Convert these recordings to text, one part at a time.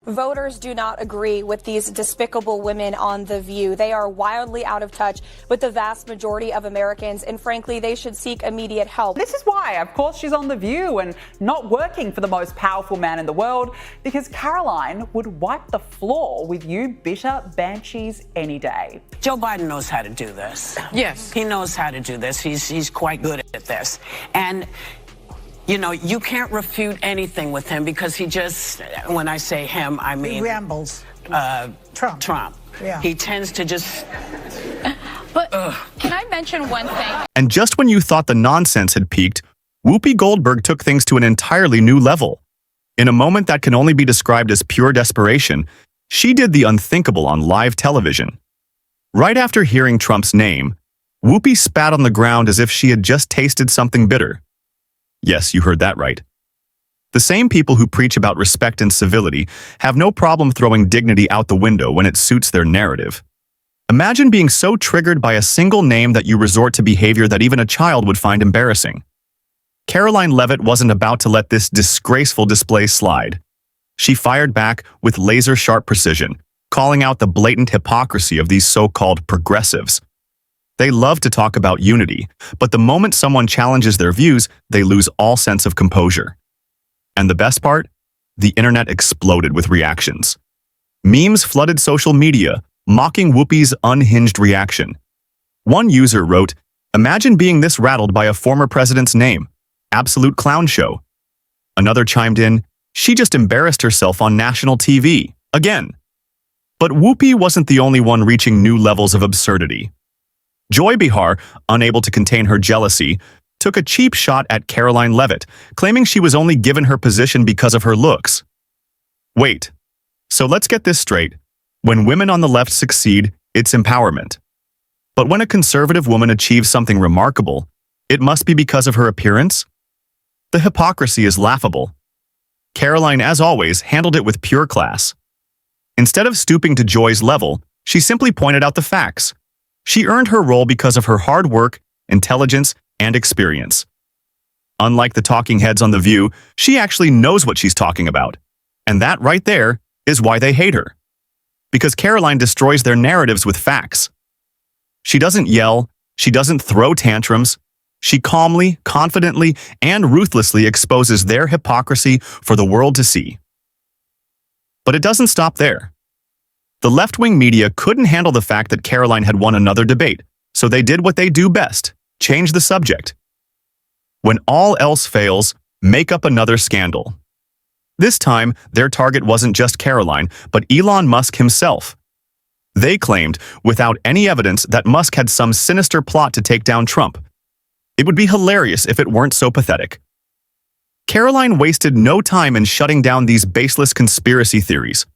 Voters do not agree with these despicable women on The View. They are wildly out of touch with the vast majority of Americans, and frankly, they should seek immediate help. This is why, of course, she's on The View and not working for the most powerful man in the world, because Karoline would wipe the floor with you bitter banshees any day. Joe Biden knows how to do this. Yes. He knows how to do this. He's quite good at this. And you know, you can't refute anything with him because he just, when I say him, I mean... He rambles. Trump. Yeah. He tends to just... But can I mention one thing? And just when you thought the nonsense had peaked, Whoopi Goldberg took things to an entirely new level. In a moment that can only be described as pure desperation, she did the unthinkable on live television. Right after hearing Trump's name, Whoopi spat on the ground as if she had just tasted something bitter. Yes, you heard that right. The same people who preach about respect and civility have no problem throwing dignity out the window when it suits their narrative. Imagine being so triggered by a single name that you resort to behavior that even a child would find embarrassing. Karoline Leavitt wasn't about to let this disgraceful display slide. She fired back with laser-sharp precision, calling out the blatant hypocrisy of these so-called progressives. They love to talk about unity, but the moment someone challenges their views, they lose all sense of composure. And the best part? The internet exploded with reactions. Memes flooded social media, mocking Whoopi's unhinged reaction. One user wrote, "Imagine being this rattled by a former president's name. Absolute clown show." Another chimed in, "She just embarrassed herself on national TV. Again." But Whoopi wasn't the only one reaching new levels of absurdity. Joy Behar, unable to contain her jealousy, took a cheap shot at Karoline Leavitt, claiming she was only given her position because of her looks. Wait, so let's get this straight. When women on the left succeed, it's empowerment. But when a conservative woman achieves something remarkable, it must be because of her appearance? The hypocrisy is laughable. Karoline, as always, handled it with pure class. Instead of stooping to Joy's level, she simply pointed out the facts. She earned her role because of her hard work, intelligence, and experience. Unlike the talking heads on The View, she actually knows what she's talking about. And that right there is why they hate her. Because Karoline destroys their narratives with facts. She doesn't yell, she doesn't throw tantrums. She calmly, confidently, and ruthlessly exposes their hypocrisy for the world to see. But it doesn't stop there. The left-wing media couldn't handle the fact that Karoline had won another debate, so they did what they do best, change the subject. When all else fails, make up another scandal. This time, their target wasn't just Karoline, but Elon Musk himself. They claimed, without any evidence, that Musk had some sinister plot to take down Trump. It would be hilarious if it weren't so pathetic. Karoline wasted no time in shutting down these baseless conspiracy theories.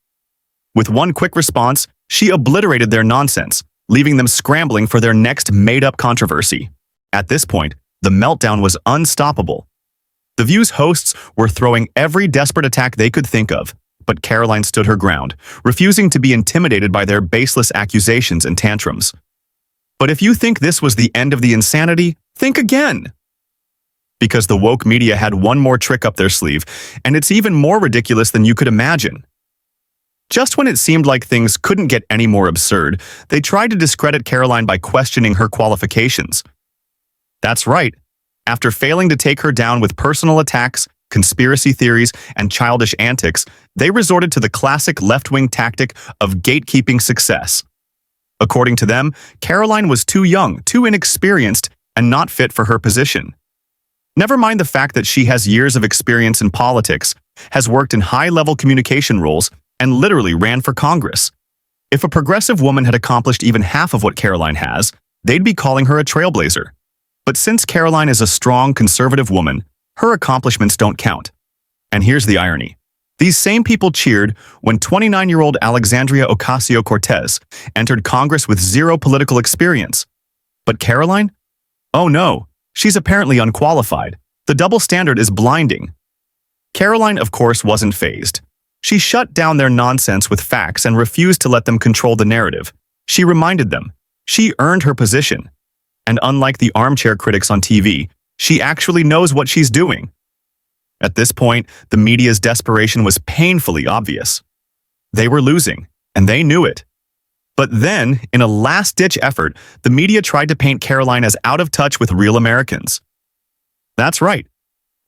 With one quick response, she obliterated their nonsense, leaving them scrambling for their next made-up controversy. At this point, the meltdown was unstoppable. The View's hosts were throwing every desperate attack they could think of, but Karoline stood her ground, refusing to be intimidated by their baseless accusations and tantrums. But if you think this was the end of the insanity, think again. Because the woke media had one more trick up their sleeve, and it's even more ridiculous than you could imagine. Just when it seemed like things couldn't get any more absurd, they tried to discredit Karoline by questioning her qualifications. That's right. After failing to take her down with personal attacks, conspiracy theories, and childish antics, they resorted to the classic left-wing tactic of gatekeeping success. According to them, Karoline was too young, too inexperienced, and not fit for her position. Never mind the fact that she has years of experience in politics, has worked in high-level communication roles, and literally ran for Congress. If a progressive woman had accomplished even half of what Karoline has, they'd be calling her a trailblazer. But since Karoline is a strong, conservative woman, her accomplishments don't count. And here's the irony. These same people cheered when 29-year-old Alexandria Ocasio-Cortez entered Congress with zero political experience. But Karoline? Oh no, she's apparently unqualified. The double standard is blinding. Karoline, of course, wasn't fazed. She shut down their nonsense with facts and refused to let them control the narrative. She reminded them, she earned her position. And unlike the armchair critics on TV, she actually knows what she's doing. At this point, the media's desperation was painfully obvious. They were losing, and they knew it. But then, in a last-ditch effort, the media tried to paint Karoline as out of touch with real Americans. That's right.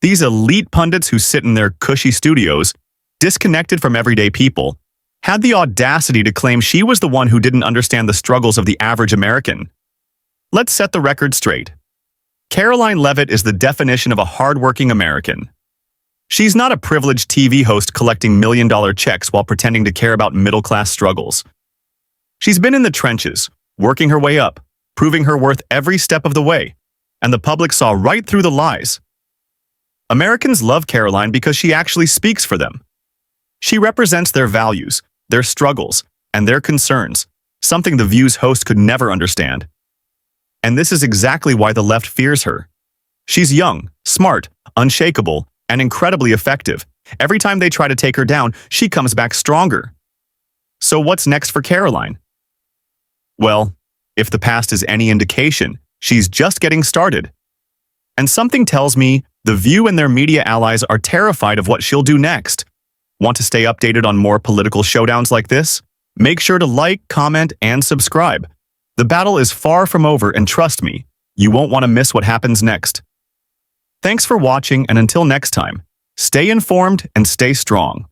These elite pundits who sit in their cushy studios, disconnected from everyday people, had the audacity to claim she was the one who didn't understand the struggles of the average American. Let's set the record straight. Karoline Leavitt is the definition of a hardworking American. She's not a privileged TV host collecting million-dollar checks while pretending to care about middle-class struggles. She's been in the trenches, working her way up, proving her worth every step of the way, and the public saw right through the lies. Americans love Karoline because she actually speaks for them. She represents their values, their struggles, and their concerns, something the View's host could never understand. And this is exactly why the left fears her. She's young, smart, unshakable, and incredibly effective. Every time they try to take her down, she comes back stronger. So what's next for Karoline? Well, if the past is any indication, she's just getting started. And something tells me the View and their media allies are terrified of what she'll do next. Want to stay updated on more political showdowns like this? Make sure to like, comment, and subscribe. The battle is far from over, and trust me, you won't want to miss what happens next. Thanks for watching, and until next time, stay informed and stay strong.